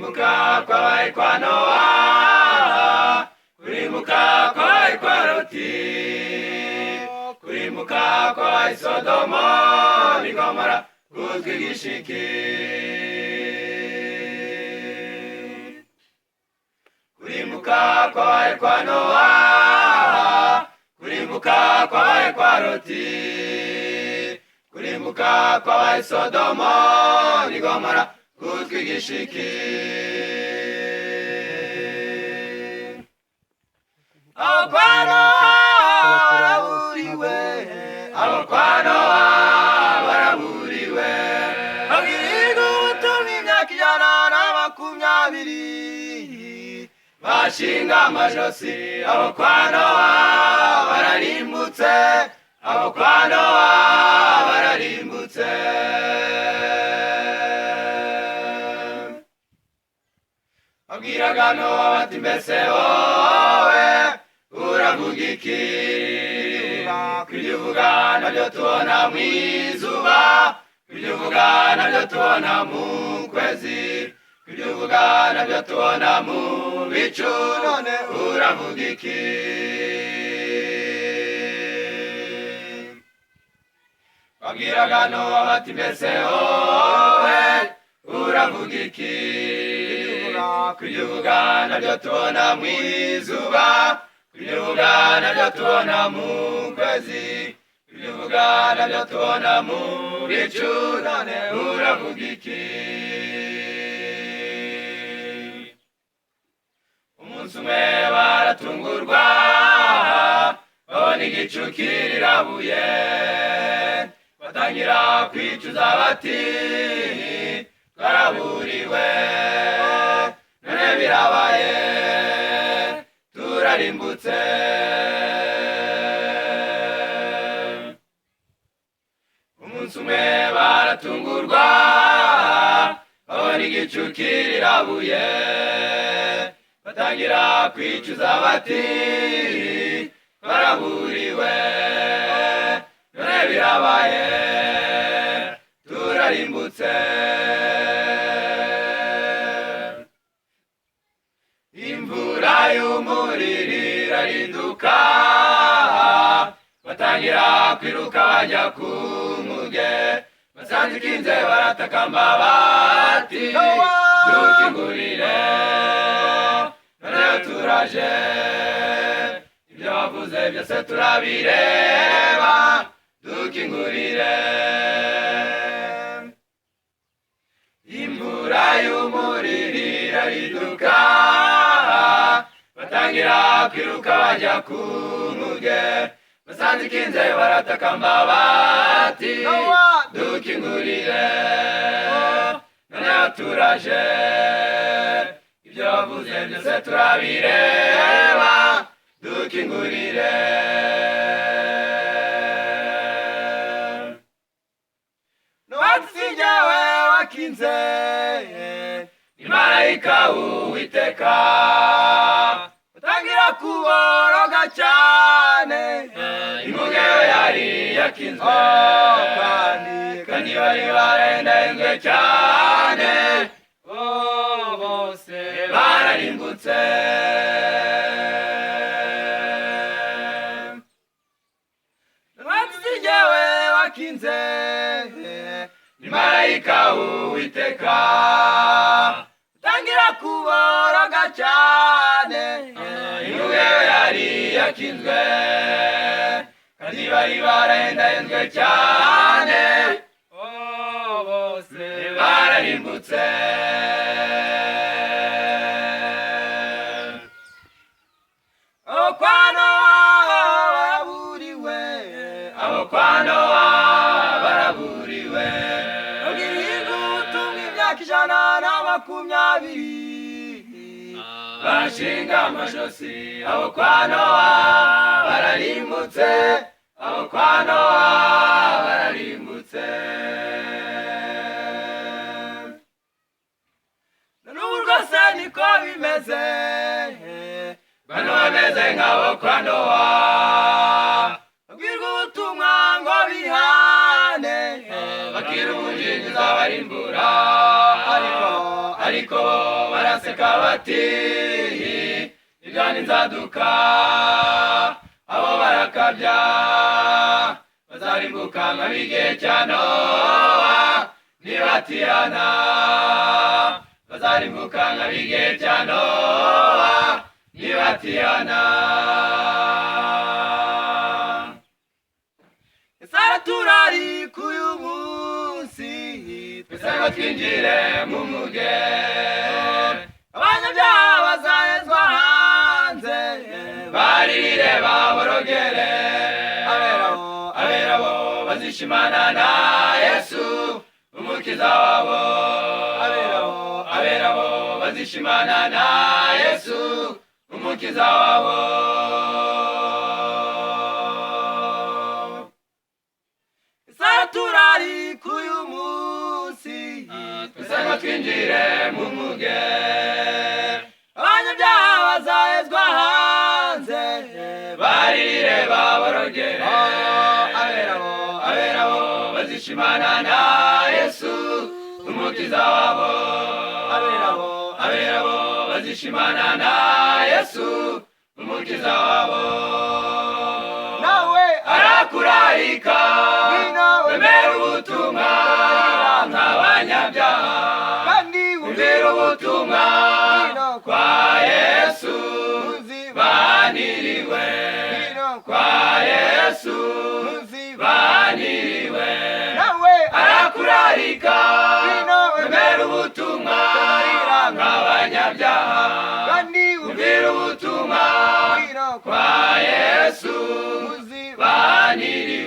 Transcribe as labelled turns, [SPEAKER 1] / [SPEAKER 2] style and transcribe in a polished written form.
[SPEAKER 1] kurimbuka kwabaye kwa Nowa, kurimbuka kwabaye kwa Loti, kurimbuka kwabaye Sodomo n'i Gomora kutwigisha iki? Kurimbuka kwabaye kwa Nowa, kurimbuka kwabaye kwa Loti, kurimbuka kwabaye Sodomo n'i Gomora kutwigisha iki? Abo kwa Nowa baraburiwe, abo kwa Nowa baraburiwe, babwirwa ubutumwa imyaka 120 bashinga amajosi. Abo kwa Nowa bararimbutse, abo kwa Nowa bararimbutse. Babwiraga Nowa bati mbese wowe uravuga iki? Kw'ibyo uvuga nabyo tubona mu izuba, kw'ibyo uvuga nabyo tubona mu kwezi, kw'ibyo uvuga nabyo tubona mu bicu, none uravuga iki? Babwiraga Nowa bati mbese wowe uravuga iki? Kw'ibyo uvuga nabyo tubona mu izuba, kw'ibyo uvuga nabyo tubona mu kwezi, kw'ibyo uvuga nabyo tubona mu bicu, none uravuga iki? Umunsi umwe baratungurwa babona igicu kirirabuye, batangira kwicuza bati twaraburiwe, none birabaye turarimbutse. Umunsi umwe baratungurwa babona igicu kirirabuye, batangira kwicuza bati twaraburiwe, none birabaye turarimbutse. Imvura y'umuriro irarinduka, batangira kwiruka bajya ku muge, basanze ikinze baratakamba bati dukingurire, noneho turaje, ibyo wavuze byose turabireba, dukingurire. Imvura y'umuriro irarinduka, batangira kwiruka bajya ku muge, basanze ikinze baratakamba bati dukingurire, noneho turaje, ibyo wavuze byose turabireba, dukingurire. Nuwatsinjyewe wakinze ni marayika w'Uwiteka, utangira kuboroga cyane, inkuge yari yakinzwe, kandi bari barendenzwe cyane, bose bararimbutse. Nuwatsinjyewe wakinze ni marayika w'Uwiteka, utangira kuboroga cyane, inkuge yari yakinzwe, kandi bari barendenzwe cyane, bose bararimbutse. Abo kwa Nowa baraburiwe, abo kwa Nowa baraburiwe, babwirwa ubutumwa imyaka 120 bashinga amajosi. Abo kwa Nowa bararimbutse, abo kwa Nowa bararimbutse. N'ubu rwose niko bimeze, bano bameze nk'abo kwa Nowa, babwirwa ubutumwa ngo bihane, bakira ubujiji uzabarimbura, ariko baraseka bati ibyo ni inzaduka, abo barakabya bazarimbuka nk'ab'igihe cya Nowa nibatihana, bazarimbuka nk'ab'igihe cya Nowa nibatihana. Sara turari kuyu munsi twese ngo twinjire mu muge, abanyabyaha bazahezwa hanze baririre baborogere, abera bo bazishimana na Yesu umukiza wabo, abera bo bazishimana na Yesu umukiza wabo. Sara turari kuyu munsi twese ngo twinjire mu muge, abanyabyaha bazahezwa hanze baririre baborogere, abera bo bazishimana na Yesu umukiza wabo, abera bo bazishimana na Yesu umukiza wabo. Nawe arakurarika wemera ubutumwa nk'abanyabyaha, umvira ubutumwa kwa Yesu baniriwe, kwa Yesu baniriwe. Arakurarika wemera ubutumwa nk'abanyabyaha, umvira ubutumwa kwa Yesu baniriwe.